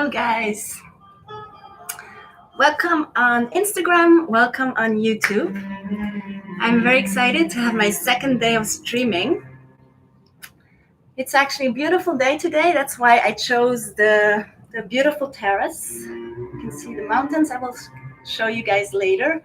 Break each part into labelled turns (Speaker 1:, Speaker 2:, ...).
Speaker 1: Hello, guys. Welcome on Instagram. Welcome on YouTube. I'm very excited to have my second day of streaming. It's actually a beautiful day today. That's why I chose the beautiful terrace. You can see the mountains. I will show you guys later.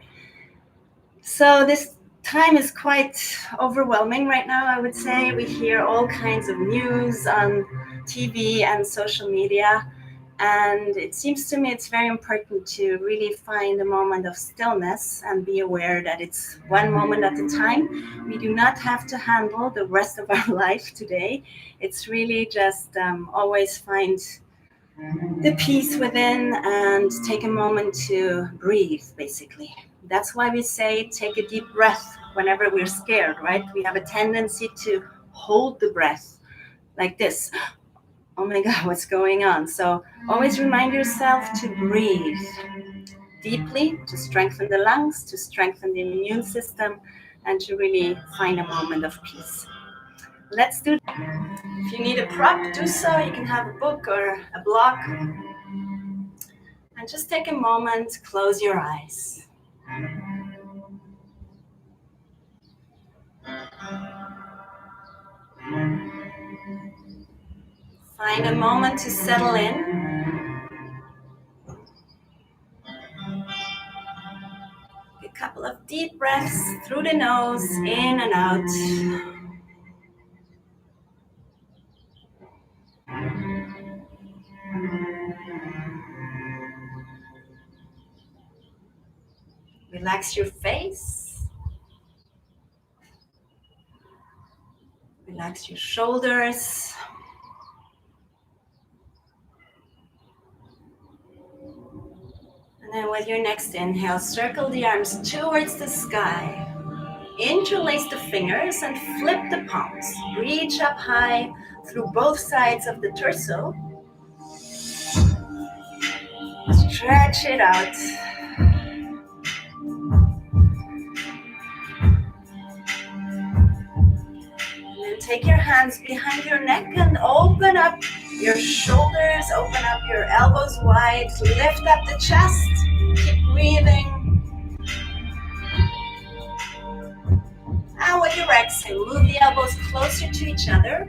Speaker 1: So this time is quite overwhelming right now, I would say. We hear all kinds of news on TV and social media. And it seems to me it's very important to really find a moment of stillness and be aware that it's one moment at a time. We do not have to handle the rest of our life today. It's really just always find the peace within and take a moment to breathe, basically. That's why we say take a deep breath whenever we're scared, right? We have a tendency to hold the breath like this. Oh my God, what's going on? So always remind yourself to breathe deeply, to strengthen the lungs, to strengthen the immune system, and to really find a moment of peace. Let's do that. If you need a prop, do so. You can have a book or a block. And just take a moment, close your eyes. Find a moment to settle in. A couple of deep breaths through the nose, in and out. Relax your face. Relax your shoulders. And then with your next inhale, circle the arms towards the sky. Interlace the fingers and flip the palms. Reach up high through both sides of the torso. Stretch it out. And then take your hands behind your neck and open up your shoulders, open up your elbows wide, lift up the chest, keep breathing. And with your exhale, move the elbows closer to each other.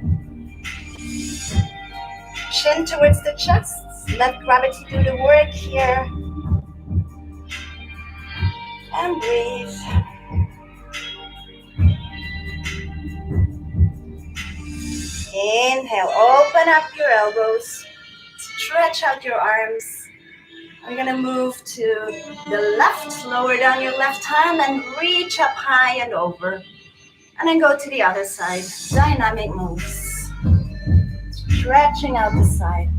Speaker 1: Chin towards the chest, let gravity do the work here. And breathe. Inhale, open up your elbows, stretch out your arms. I'm gonna move to the left, lower down your left hand and reach up high and over. And then go to the other side, dynamic moves. Stretching out the side.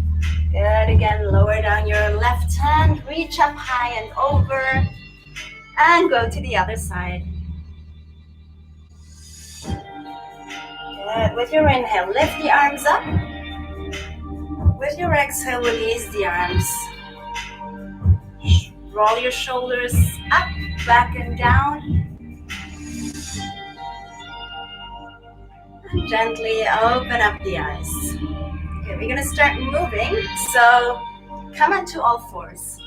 Speaker 1: Good, again, lower down your left hand, reach up high and over. And go to the other side. Good, with your inhale, lift the arms up. With your exhale, release the arms. Roll your shoulders up, back and down. And gently open up the eyes. Okay, we're gonna start moving. So come onto all fours.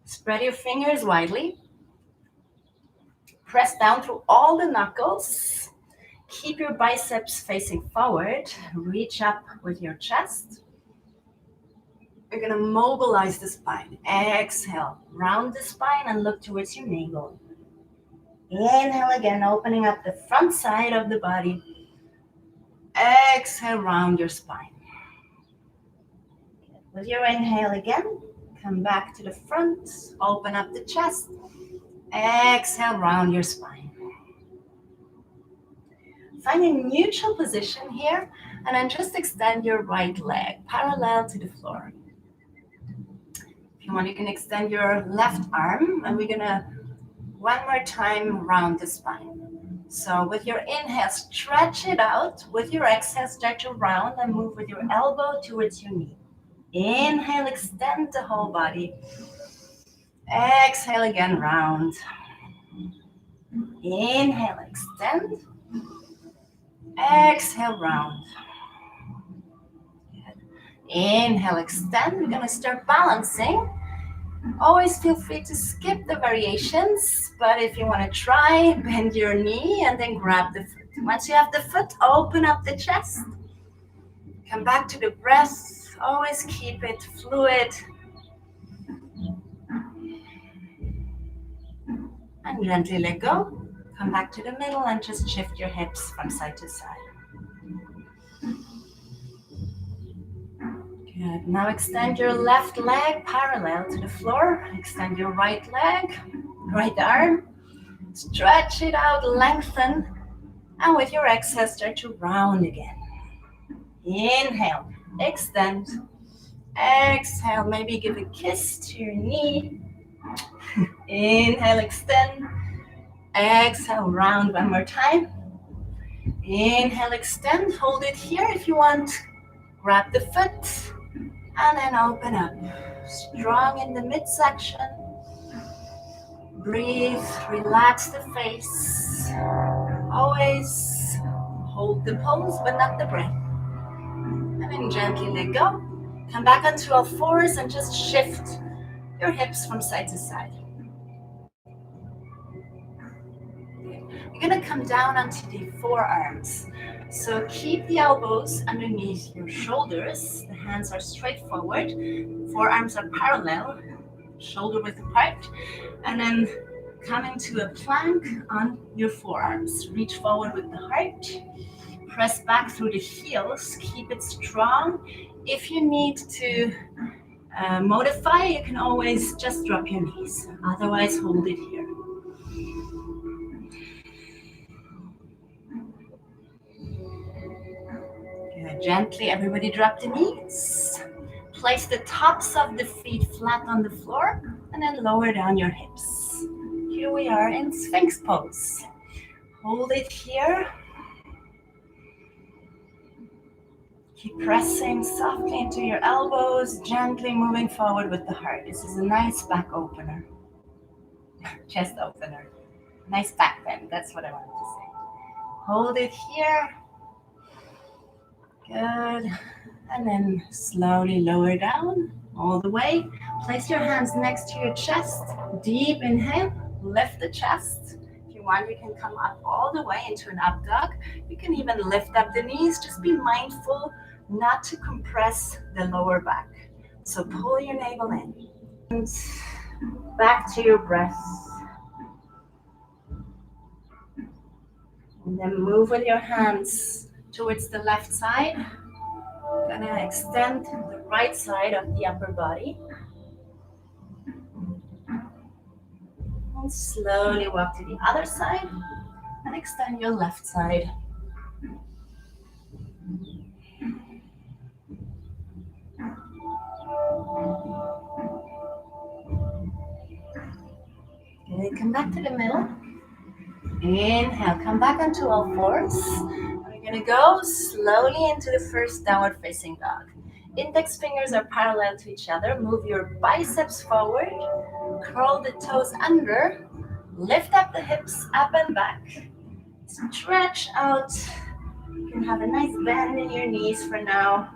Speaker 1: Spread your fingers widely. Press down through all the knuckles. Keep your biceps facing forward. Reach up with your chest. You're gonna mobilize the spine. Exhale, round the spine and look towards your navel. Inhale again, opening up the front side of the body. Exhale, round your spine. With your inhale again, come back to the front, open up the chest. Exhale, round your spine. Find a neutral position here, and then just extend your right leg parallel to the floor. If you want, you can extend your left arm, and we're gonna one more time round the spine. So with your inhale, stretch it out. With your exhale, stretch around and move with your elbow towards your knee. Inhale, extend the whole body. Exhale again, round. Inhale, extend. Exhale, round. Inhale, extend. We're going to start balancing. Always feel free to skip the variations, but if you want to try, bend your knee and then grab the foot. Once you have the foot, open up the chest. Come back to the breath. Always keep it fluid. And gently let go. Come back to the middle and just shift your hips from side to side. Good. Now extend your left leg parallel to the floor. Extend your right leg, right arm. Stretch it out, lengthen. And with your exhale, start to round again. Inhale, extend. Exhale, maybe give a kiss to your knee. Inhale, extend. Exhale, round one more time. Inhale, extend. Hold it here if you want. Grab the foot and then open up. Strong in the midsection. Breathe, relax the face. Always hold the pose but not the breath. And then gently let go. Come back onto all fours and just shift your hips from side to side. You're going to come down onto the forearms. So keep the elbows underneath your shoulders. The hands are straight forward. Forearms are parallel, shoulder width apart. And then come into a plank on your forearms. Reach forward with the heart. Press back through the heels. Keep it strong. If you need to modify, you can always just drop your knees. Otherwise, hold it here. Good. Gently, everybody drop the knees. Place the tops of the feet flat on the floor and then lower down your hips. Here we are in Sphinx pose. Hold it here. Keep pressing softly into your elbows, gently moving forward with the heart. This is a nice back opener. Chest opener. Nice back bend, that's what I wanted to say. Hold it here. Good. And then slowly lower down all the way. Place your hands next to your chest. Deep inhale, lift the chest. If you want, you can come up all the way into an up dog. You can even lift up the knees. Just be mindful not to compress the lower back. So pull your navel in. And back to your breath. And then move with your hands towards the left side. Gonna extend the right side of the upper body. And slowly walk to the other side and extend your left side. Okay, come back to the middle. Inhale, come back onto all fours. We're gonna go slowly into the first downward facing dog. Index fingers are parallel to each other. Move your biceps forward. Curl the toes under. Lift up the hips up and back. Stretch out. You can have a nice bend in your knees for now.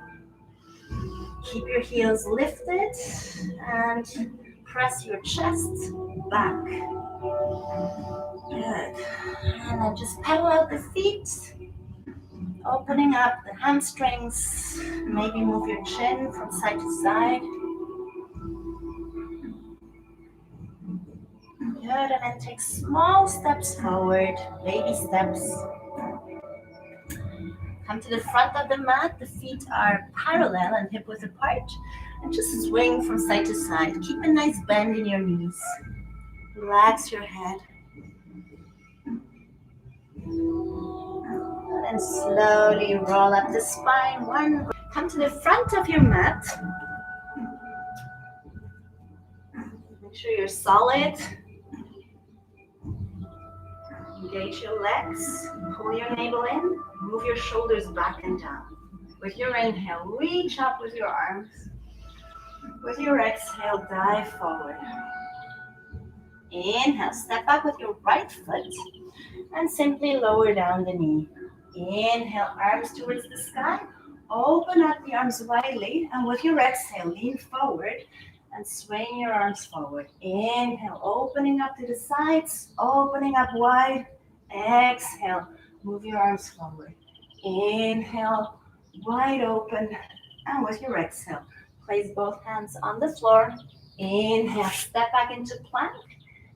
Speaker 1: Keep your heels lifted and press your chest back. Good. And then just pedal out the feet. Opening up the hamstrings. Maybe move your chin from side to side. Good, and then take small steps forward, baby steps. Come to the front of the mat, the feet are parallel and hip width apart. And just swing from side to side. Keep a nice bend in your knees. Relax your head. And then slowly roll up the spine. One. Come to the front of your mat. Make sure you're solid. Engage your legs. Pull your navel in. Move your shoulders back and down. With your inhale, reach up with your arms. With your exhale, dive forward. Inhale, step up with your right foot and simply lower down the knee. Inhale, arms towards the sky. Open up the arms widely, and with your exhale, lean forward and swing your arms forward. Inhale, opening up to the sides, opening up wide. Exhale, move your arms forward. Inhale, wide open, and with your exhale, place both hands on the floor. Inhale, step back into plank.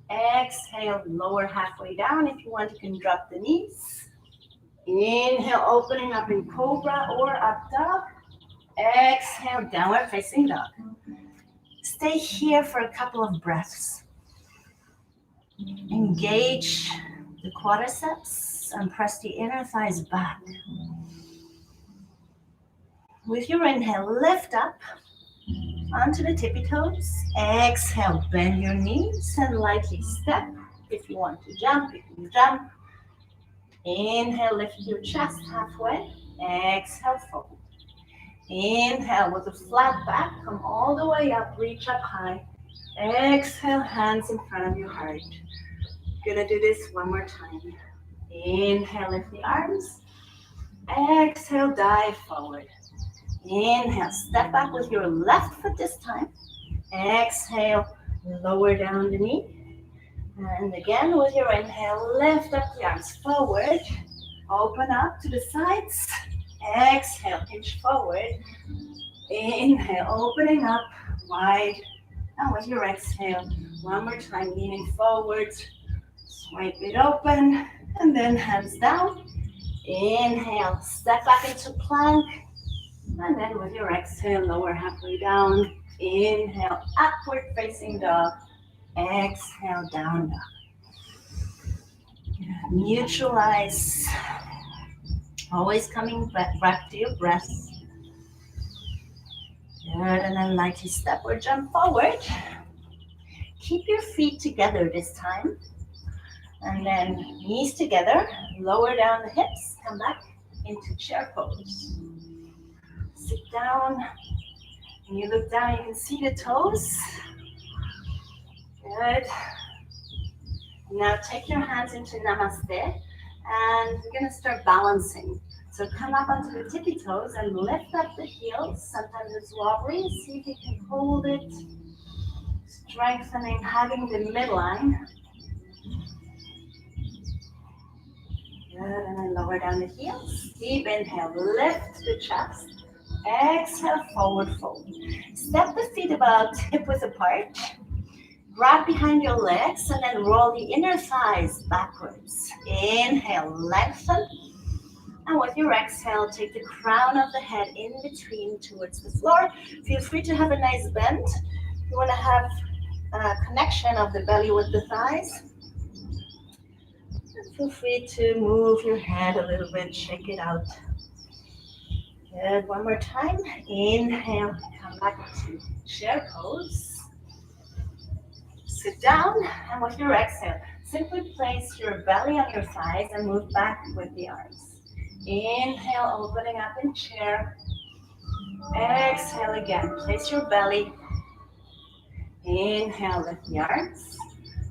Speaker 1: Exhale, lower halfway down. If you want, you can drop the knees. Inhale, opening up in cobra or up dog. Exhale, downward facing dog. Stay here for a couple of breaths. Engage the quadriceps and press the inner thighs back. With your inhale, lift up onto the tippy toes. Exhale, bend your knees and lightly step. If you want to jump, you can jump. Inhale, lift your chest halfway. Exhale, fold. Inhale with a flat back, come all the way up, reach up high. Exhale, hands in front of your heart. Gonna do this one more time. Inhale, lift the arms. Exhale, dive forward. Inhale, step back with your left foot this time. Exhale, lower down the knee. And again, with your inhale, lift up the arms forward. Open up to the sides. Exhale, hinge forward. Inhale, opening up wide. And with your exhale, one more time, leaning forward. Swipe it open. And then hands down. Inhale, step back into plank. And then with your exhale, lower halfway down. Inhale, upward facing dog. Exhale, down dog. Neutralize. Always coming back to your breath. Good, and then lightly step or jump forward. Keep your feet together this time. And then knees together, lower down the hips, come back into chair pose. Sit down. When you look down, you can see the toes. Good. Now take your hands into Namaste, and we're gonna start balancing. So come up onto the tippy toes and lift up the heels. Sometimes it's wobbly, see if you can hold it. Strengthening, hugging the midline. Good, and then lower down the heels. Deep inhale, lift the chest. Exhale, forward fold. Step the feet about hip width apart. Grab behind your legs and then roll the inner thighs backwards. Inhale, lengthen. And with your exhale, take the crown of the head in between towards the floor. Feel free to have a nice bend. You want to have a connection of the belly with the thighs. And feel free to move your head a little bit, shake it out. Good, one more time. Inhale, come back to chair pose. Sit down, and with your exhale, simply place your belly on your thighs and move back with the arms. Inhale, opening up in chair. Exhale again, place your belly. Inhale, lift the arms.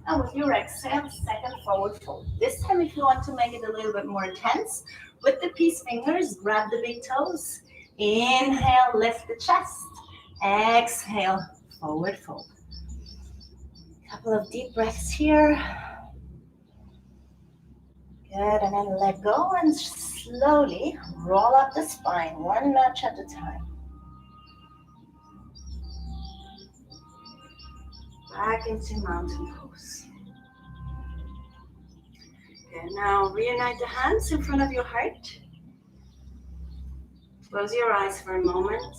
Speaker 1: And with your exhale, second forward fold. This time, if you want to make it a little bit more intense, with the peace fingers, grab the big toes. Inhale, lift the chest. Exhale, forward fold. Couple of deep breaths here. Good, and then let go and slowly roll up the spine, one notch at a time. Back into mountain pose. Okay, now reunite the hands in front of your heart. Close your eyes for a moment.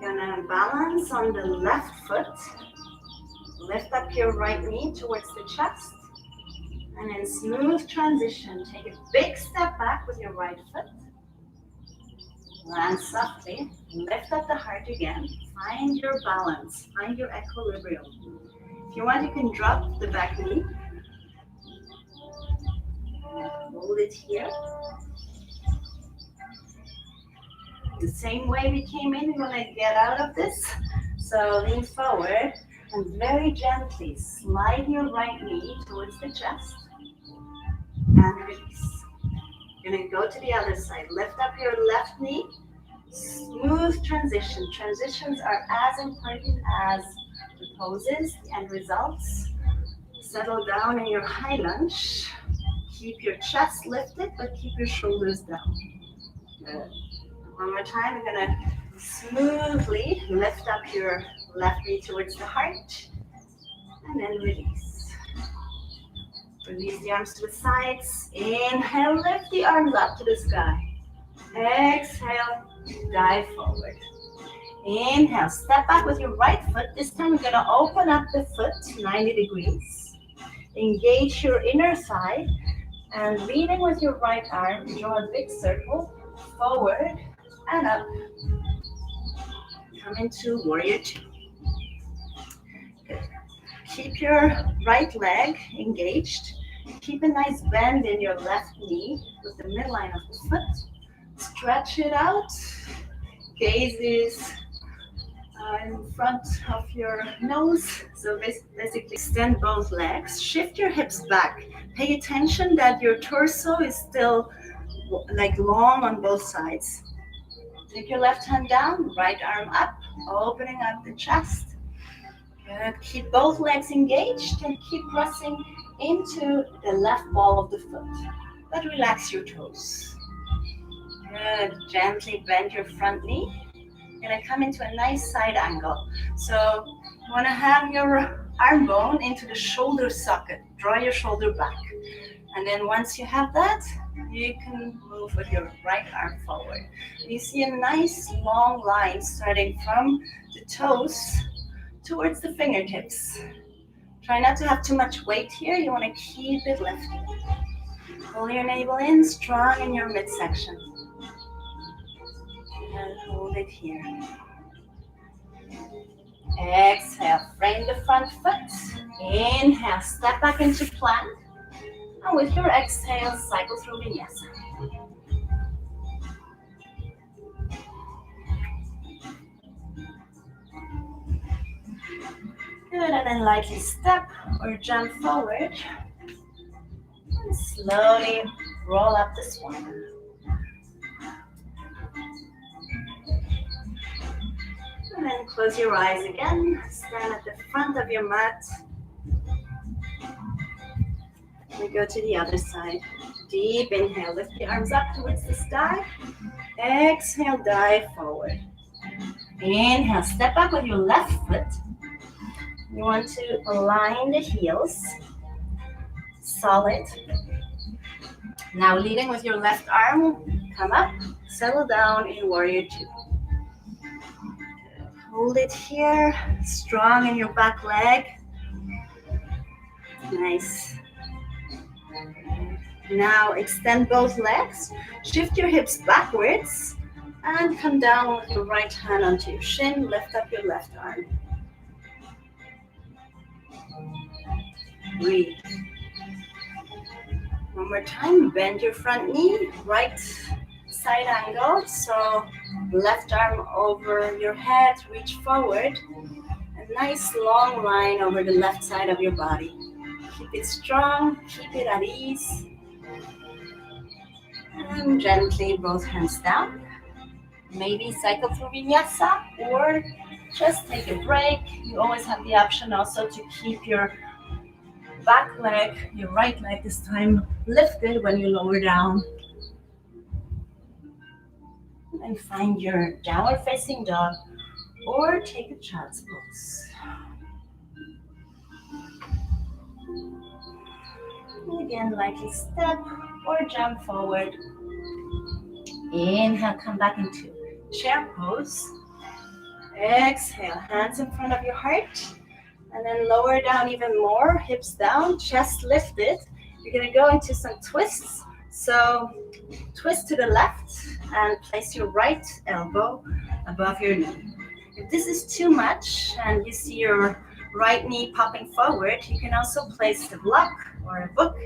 Speaker 1: You're gonna balance on the left foot. Lift up your right knee towards the chest. And in smooth transition, take a big step back with your right foot. Land softly. Lift up the heart again. Find your balance. Find your equilibrium. If you want, you can drop the back knee. Hold it here. The same way we came in, we want to get out of this. So lean forward And very gently slide your right knee towards the chest and release. You're going to go to the other side. Lift up your left knee. Smooth transition. Transitions are as important as the poses and results. Settle down in your high lunge. Keep your chest lifted, but keep your shoulders down. Good. One more time. We're going to smoothly lift up your left knee towards the heart. And then release. Release the arms to the sides. Inhale, lift the arms up to the sky. Exhale, dive forward. Inhale, step back with your right foot. This time we're going to open up the foot 90 degrees. Engage your inner thigh. And leading with your right arm, draw a big circle forward and up. Come into warrior two. Good. Keep your right leg engaged. Keep a nice bend in your left knee with the midline of the foot. Stretch it out. Gaze is in front of your nose. So basically extend both legs. Shift your hips back. Pay attention that your torso is still like long on both sides. Take your left hand down, right arm up, opening up the chest. Good. Keep both legs engaged and keep pressing into the left ball of the foot. But relax your toes. Good. Gently bend your front knee. You're going to come into a nice side angle. So you want to have your arm bone into the shoulder socket. Draw your shoulder back. And then once you have that, you can move with your right arm forward. And you see a nice long line starting from the toes towards the fingertips. Try not to have too much weight here. You want to keep it lifted. Pull your navel in, strong in your midsection. And hold it here. Exhale, frame the front foot. Inhale, step back into plank. And with your exhale, cycle through vinyasa. Good, and then lightly step or jump forward. And slowly roll up the spine. And then close your eyes again. Stand at the front of your mat. We go to the other side. Deep inhale, lift the arms up towards the sky. Exhale, dive forward. Inhale, step back with your left foot. You want to align the heels. Solid. Now leading with your left arm, come up, settle down in warrior two. Hold it here, strong in your back leg. Nice. Now extend both legs, shift your hips backwards, and come down with your right hand onto your shin, lift up your left arm. Breathe. One more time, bend your front knee, right side angle, so left arm over your head, reach forward. A nice long line over the left side of your body. Keep it strong, keep it at ease. And gently, both hands down. Maybe cycle through vinyasa or just take a break. You always have the option also to keep your back leg, your right leg this time, lifted when you lower down. And find your downward facing dog or take a child's pose. And again, lightly step or jump forward. Inhale, come back into chair pose. Exhale, hands in front of your heart. And then lower down even more, hips down, chest lifted. You're gonna go into some twists. So twist to the left and place your right elbow above your knee. If this is too much and you see your right knee popping forward, you can also place the block or a book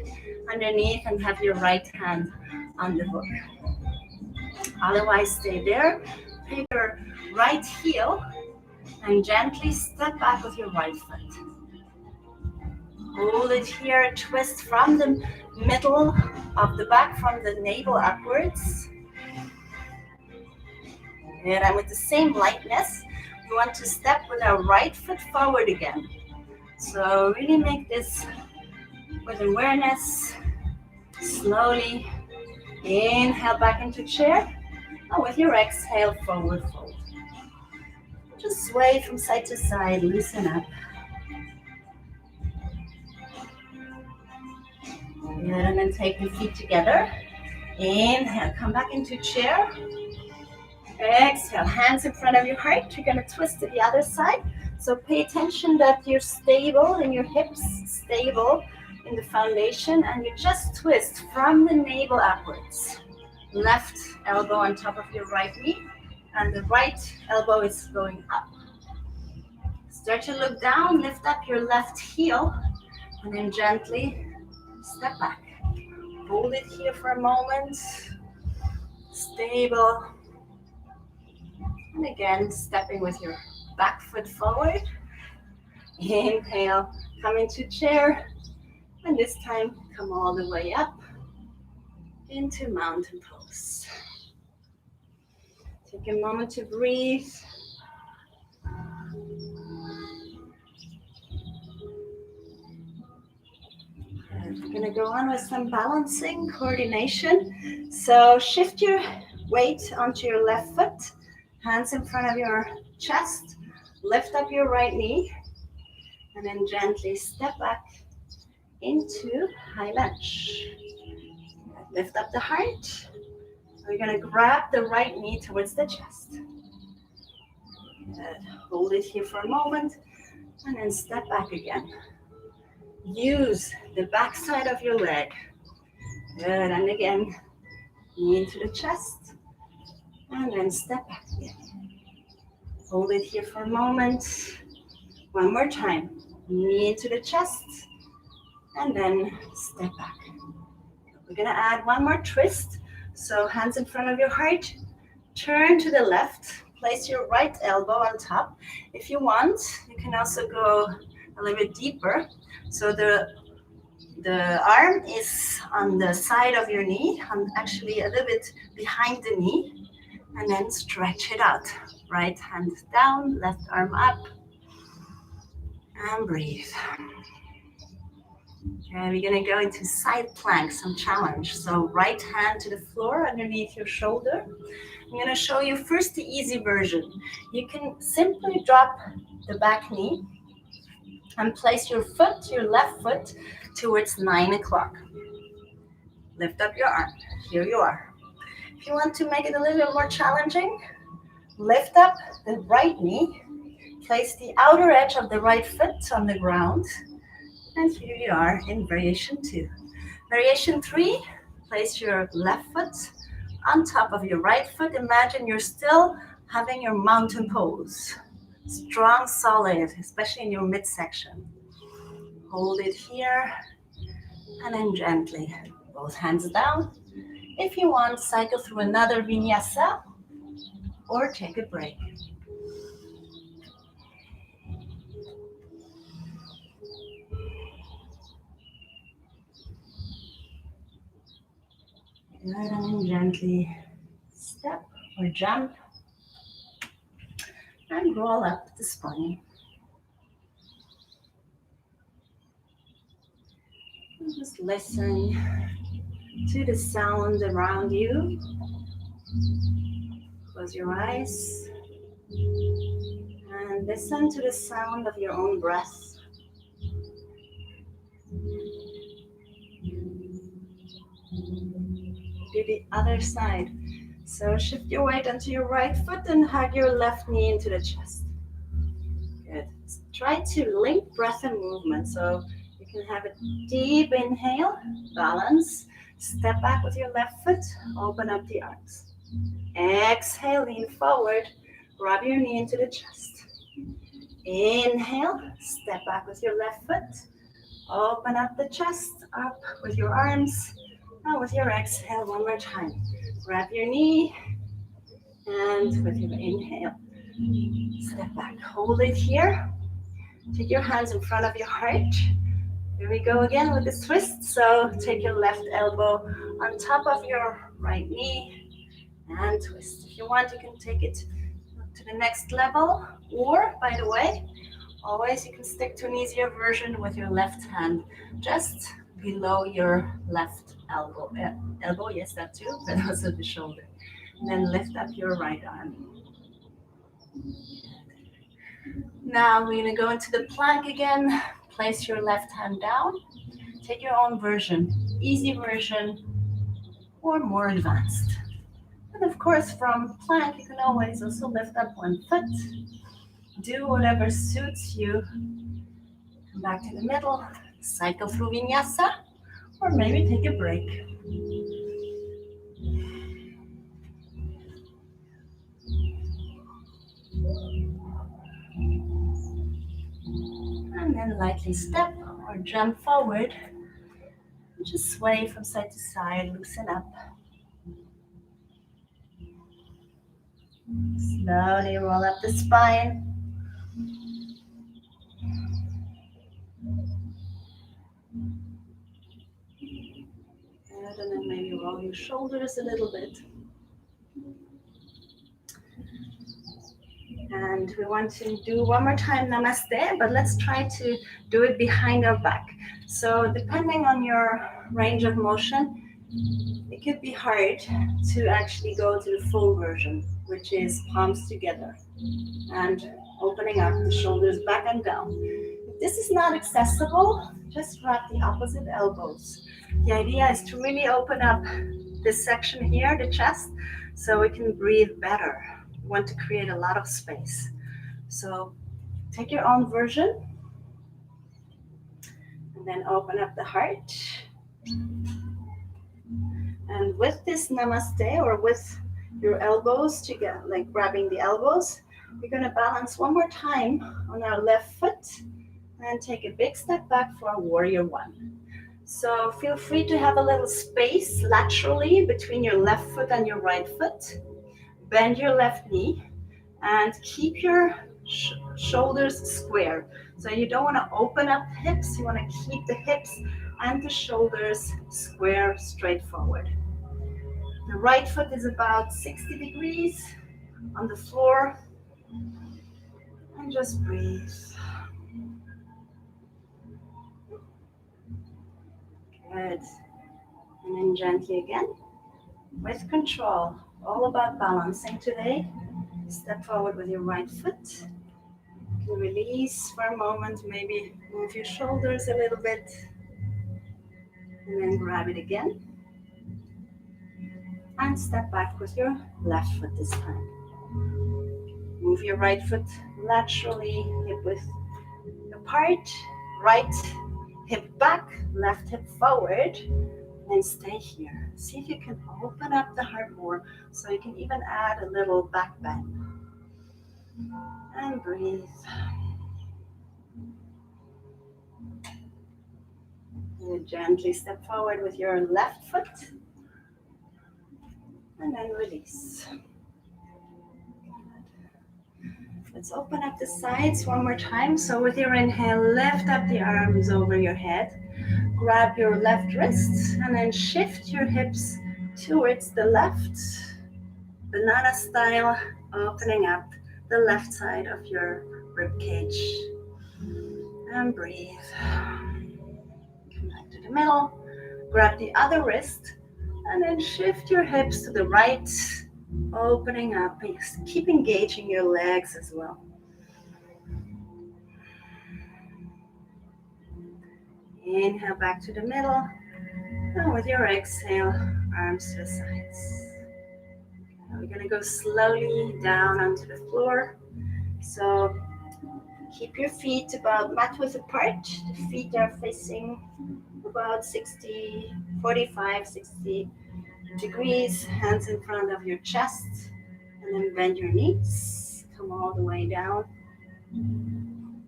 Speaker 1: underneath and have your right hand on the book. Otherwise, stay there. Take your right heel And gently step back with your right foot. Hold it here, twist from the middle of the back, from the navel upwards. Good, and with the same lightness, we want to step with our right foot forward again. So really make this with awareness. Slowly inhale back into chair. And with your exhale, forward fold. Just sway from side to side, loosen up. Good, and then take the feet together. Inhale, come back into chair. Exhale, hands in front of your heart. You're gonna twist to the other side. So pay attention that you're stable in your hips, stable in the foundation, and you just twist from the navel upwards. Left elbow on top of your right knee, and the right elbow is going up. Start to look down, lift up your left heel, and then gently step back. Hold it here for a moment. Stable. And again, stepping with your back foot forward. Inhale, come into chair. And this time, come all the way up into mountain pose. Take a moment to breathe. We're gonna go on with some balancing, coordination. So shift your weight onto your left foot, hands in front of your chest, lift up your right knee, and then gently step back into high lunge. Lift up the heart. We're gonna grab the right knee towards the chest. Good. Hold it here for a moment, and then step back again. Use the back side of your leg. Good, and again, knee into the chest, and then step back again. Hold it here for a moment. One more time, knee into the chest, and then step back. We're gonna add one more twist. So hands in front of your heart, turn to the left, place your right elbow on top. If you want, you can also go a little bit deeper. So the arm is on the side of your knee, actually a little bit behind the knee, and then stretch it out. Right hand down, left arm up, and breathe. Okay, we're gonna go into side plank, some challenge. So right hand to the floor underneath your shoulder. I'm gonna show you first the easy version. You can simply drop the back knee and place your foot, your left foot, towards 9 o'clock. Lift up your arm. Here you are. If you want to make it a little bit more challenging, lift up the right knee, place the outer edge of the right foot on the ground, and here you are in variation 2. Variation 3, place your left foot on top of your right foot. Imagine you're still having your mountain pose. Strong, solid, especially in your midsection. Hold it here, and then gently, both hands down. If you want, cycle through another vinyasa, or take a break. Good, and then gently step or jump, and roll up the spine. And just listen to the sound around you. Close your eyes and listen to the sound of your own breath. Do the other side. So shift your weight onto your right foot and hug your left knee into the chest. Good. Try to link breath and movement. So you can have a deep inhale, balance, step back with your left foot, open up the arms. Exhale, lean forward, rub your knee into the chest. Inhale, step back with your left foot, open up the chest, up with your arms. Now with your exhale, one more time. Grab your knee, and with your inhale, Step back, hold it here. Take your hands in front of your heart. Here we go again with this twist. So take your left elbow on top of your right knee and twist. If you want, you can take it to the next level. Or, by the way, always you can stick to an easier version with your left hand just below your left elbow. Elbow, yes, that too, but also the shoulder. And then lift up your right arm. Now we're going to go into the plank again. Place your left hand down. Take your own version, easy version, or more advanced. And of course, from plank, you can always also lift up one foot. Do whatever suits you. Come back to the middle, cycle through vinyasa, or maybe take a break. And then lightly step or jump forward. Just sway from side to side, loosen up. Slowly roll up the spine. And then maybe roll your shoulders a little bit. And we want to do one more time Namaste, but let's try to do it behind our back. So depending on your range of motion, it could be hard to actually go to the full version, which is palms together and opening up the shoulders back and down. If this is not accessible, just grab the opposite elbows. The idea is to really open up this section here, the chest, so we can breathe better. We want to create a lot of space. So take your own version and then open up the heart. And with this Namaste, or with your elbows together, like grabbing the elbows, we're going to balance one more time on our left foot and take a big step back for Warrior One. So feel free to have a little space laterally between your left foot and your right foot. Bend your left knee and keep your shoulders square. So you don't want to open up the hips, you want to keep the hips and the shoulders square, straight forward. The right foot is about 60 degrees on the floor. And just breathe. Good. And then gently again, with control. All about balancing today. Step forward with your right foot. You can release for a moment, maybe move your shoulders a little bit. And then grab it again. And step back with your left foot this time. Move your right foot laterally, hip width apart, right hip back, left hip forward, and stay here. See if you can open up the heart more, so you can even add a little back bend. And breathe. And gently step forward with your left foot, and then release. Let's open up the sides one more time. So with your inhale, lift up the arms over your head. Grab your left wrist and then shift your hips towards the left. Banana style, opening up the left side of your rib cage. And breathe. Come back to the middle. Grab the other wrist and then shift your hips to the right. Opening up, keep engaging your legs as well. Inhale back to the middle, and with your exhale, arms to the sides. Now we're going to go slowly down onto the floor. So keep your feet about mat width apart. The feet are facing about 45, 60 degrees, hands in front of your chest, and then bend your knees, come all the way down, and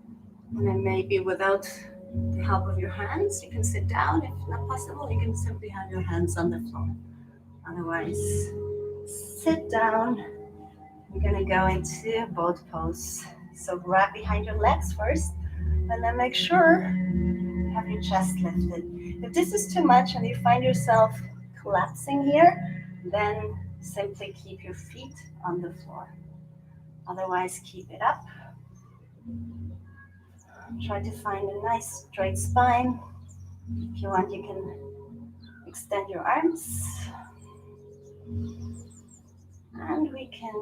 Speaker 1: then maybe without the help of your hands, you can sit down. If not possible, you can simply have your hands on the floor. Otherwise, sit down We're gonna go into boat pose. So grab behind your legs first, and then make sure you have your chest lifted. If this is too much and you find yourself collapsing here, then simply keep your feet on the floor. Otherwise, keep it up. Try to find a nice straight spine. If you want, you can extend your arms. And we can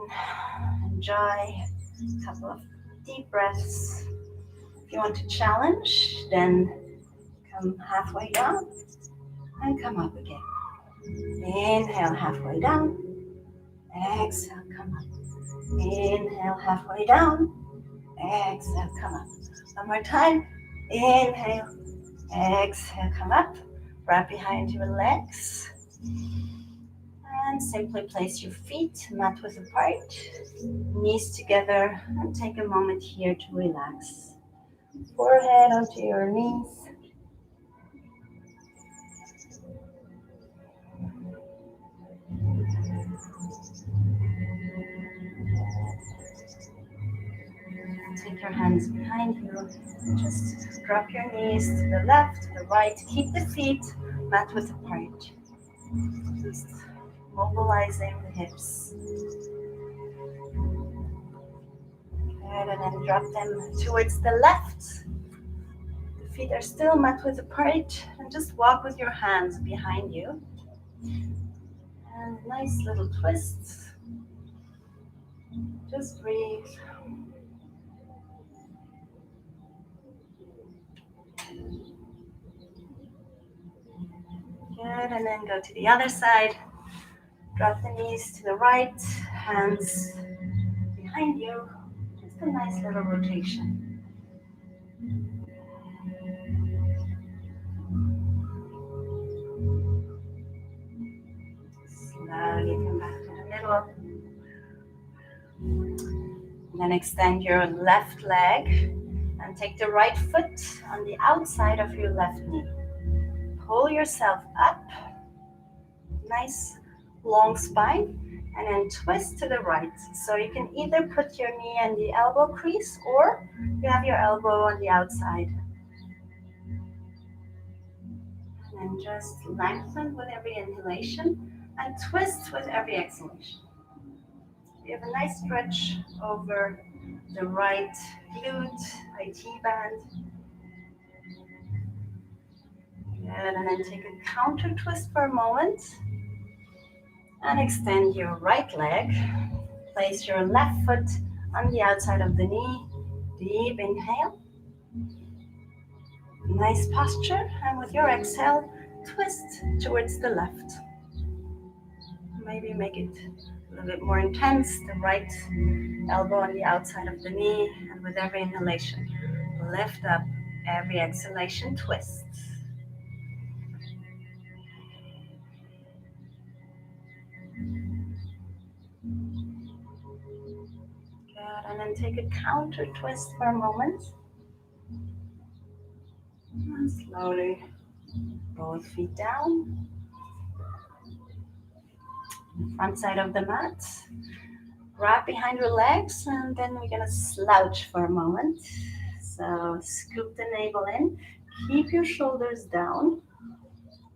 Speaker 1: enjoy a couple of deep breaths. If you want to challenge, then come halfway down and come up again. Inhale halfway down. Exhale, come up. Inhale halfway down. Exhale, come up. One more time. Inhale. Exhale, come up. Wrap behind your legs. And simply place your feet mat width apart, knees together, and take a moment here to relax. Forehead onto your knees. Take your hands behind you. Just drop your knees to the left, to the right. Keep the feet mat width apart. Just mobilizing the hips. Good, and then drop them towards the left. The feet are still mat width apart, and just walk with your hands behind you. And nice little twists. Just breathe. Good, and then go to the other side. Drop the knees to the right, hands behind you. Just a nice little rotation. Slowly come back to the middle. And then extend your left leg and take the right foot on the outside of your left knee. Pull yourself up. Nice long spine. And then twist to the right. So you can either put your knee in the elbow crease or you have your elbow on the outside. And just lengthen with every inhalation and twist with every exhalation. We have a nice stretch over the right glute, IT band. Good, and then take a counter twist for a moment. And extend your right leg. Place your left foot on the outside of the knee. Deep inhale. Nice posture. And with your exhale, twist towards the left. Maybe make it a little bit more intense. The right elbow on the outside of the knee. And with every inhalation, lift up. Every exhalation, twist. Good, and then take a counter twist for a moment. And slowly, both feet down. Front side of the mat. Wrap behind your legs, and then we're gonna slouch for a moment. So scoop the navel in. Keep your shoulders down.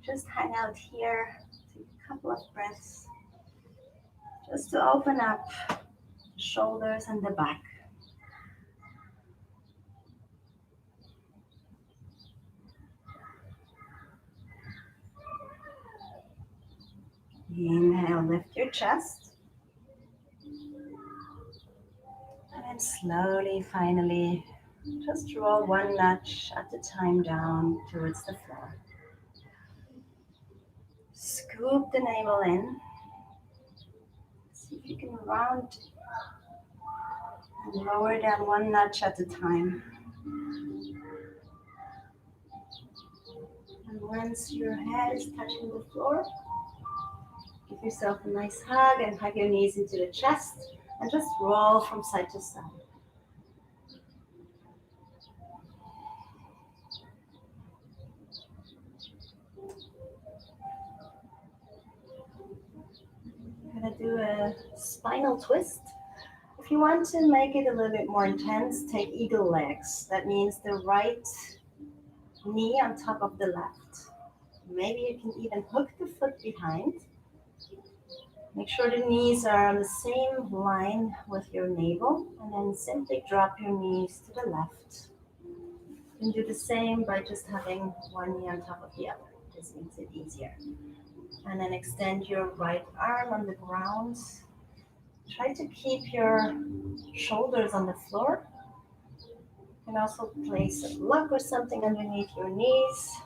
Speaker 1: Just hang out here. Take a couple of breaths. Just to open up the shoulders and the back. Inhale, lift your chest. And then slowly, finally, just roll one notch at a time down towards the floor. Scoop the navel in. See if you can round and lower down one notch at a time. And once your head is touching the floor, give yourself a nice hug and hug your knees into the chest and just roll from side to side. I'm gonna do a spinal twist. If you want to make it a little bit more intense, take eagle legs. That means the right knee on top of the left. Maybe you can even hook the foot behind. Make sure the knees are on the same line with your navel, and then simply drop your knees to the left. You can do the same by just having one knee on top of the other. This makes it easier. And then extend your right arm on the ground. Try to keep your shoulders on the floor. You can also place a block or something underneath your knees.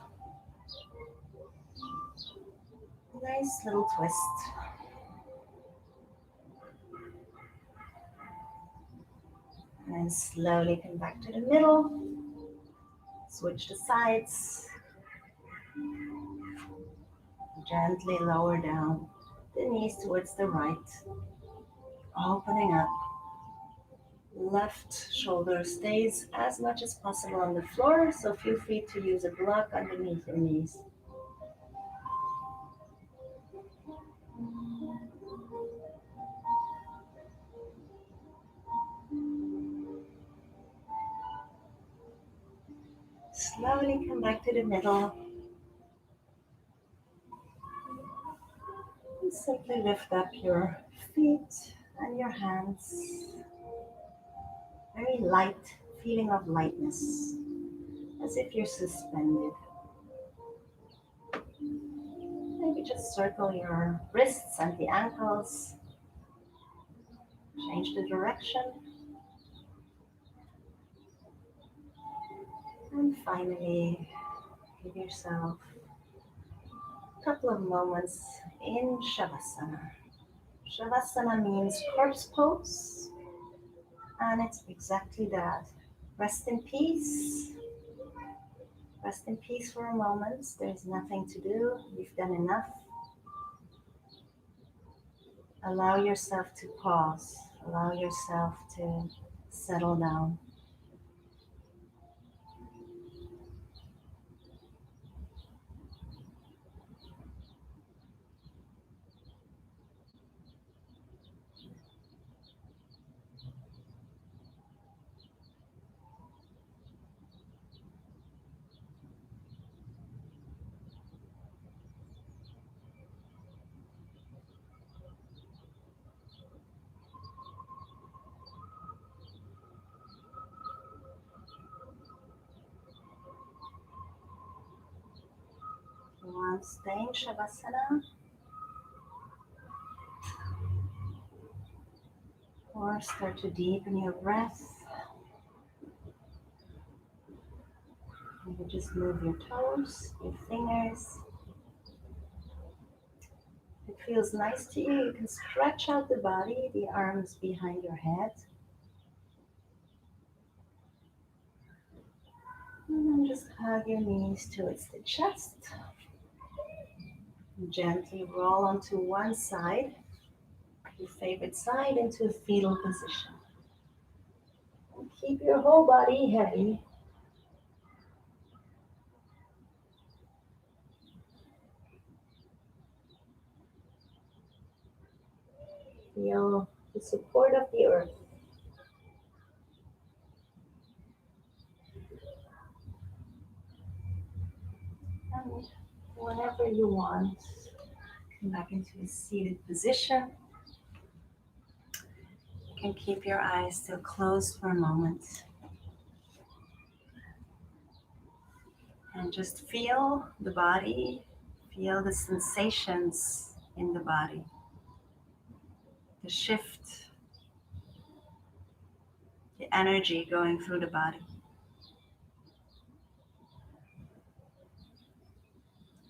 Speaker 1: Nice little twist. And slowly come back to the middle. Switch the sides. Gently lower down the knees towards the right. Opening up. Left shoulder stays as much as possible on the floor, so feel free to use a block underneath your knees. Slowly come back to the middle. And simply lift up your feet and your hands. Very light feeling of lightness, as if you're suspended. Maybe just circle your wrists and the ankles. Change the direction. And finally, give yourself a couple of moments in Shavasana. Shavasana means corpse pose, and it's exactly that. Rest in peace. Rest in peace for a moment. There's nothing to do. You've done enough. Allow yourself to pause. Allow yourself to settle down. If you want to stay in Shavasana, or start to deepen your breath. Maybe just move your toes, your fingers. If it feels nice to you, you can stretch out the body, the arms behind your head. And then just hug your knees towards the chest. And gently roll onto one side, your favorite side, into a fetal position. And keep your whole body heavy. Feel the support of the earth. And whenever you want, come back into a seated position. You can keep your eyes still closed for a moment. And just feel the body, feel the sensations in the body, the shift, the energy going through the body.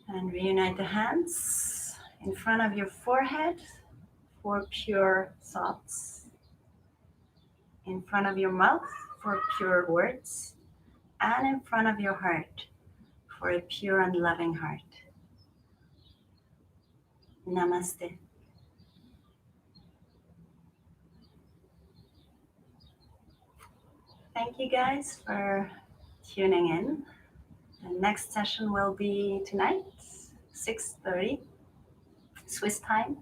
Speaker 1: And reunite the hands in front of your forehead for pure thoughts, in front of your mouth for pure words, and in front of your heart for a pure and loving heart. Namaste. Thank you guys for tuning in. The next session will be tonight, 6:30 Swiss time.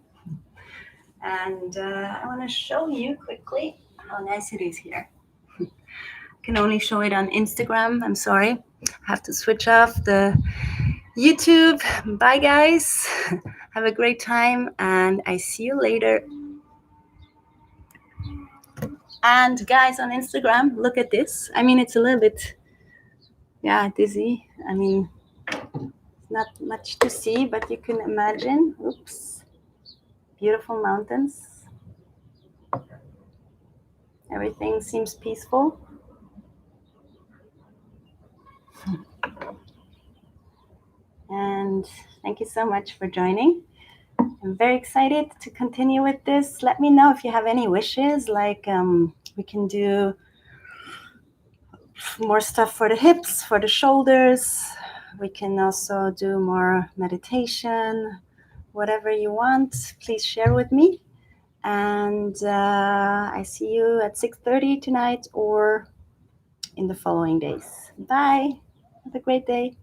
Speaker 1: And I want to show you quickly how nice it is here. I can only show it on Instagram. I'm sorry. I have to switch off the YouTube. Bye, guys. Have a great time, and I see you later. And guys on Instagram, look at this. I mean, it's a little bit, dizzy. I mean, not much to see, but you can imagine. Oops. Beautiful mountains. Everything seems peaceful. And thank you so much for joining. I'm very excited to continue with this. Let me know if you have any wishes, like we can do more stuff for the hips, for the shoulders. We can also do more meditation. Whatever you want, please share with me. And I see you at 6:30 tonight or in the following days. Bye. Have a great day.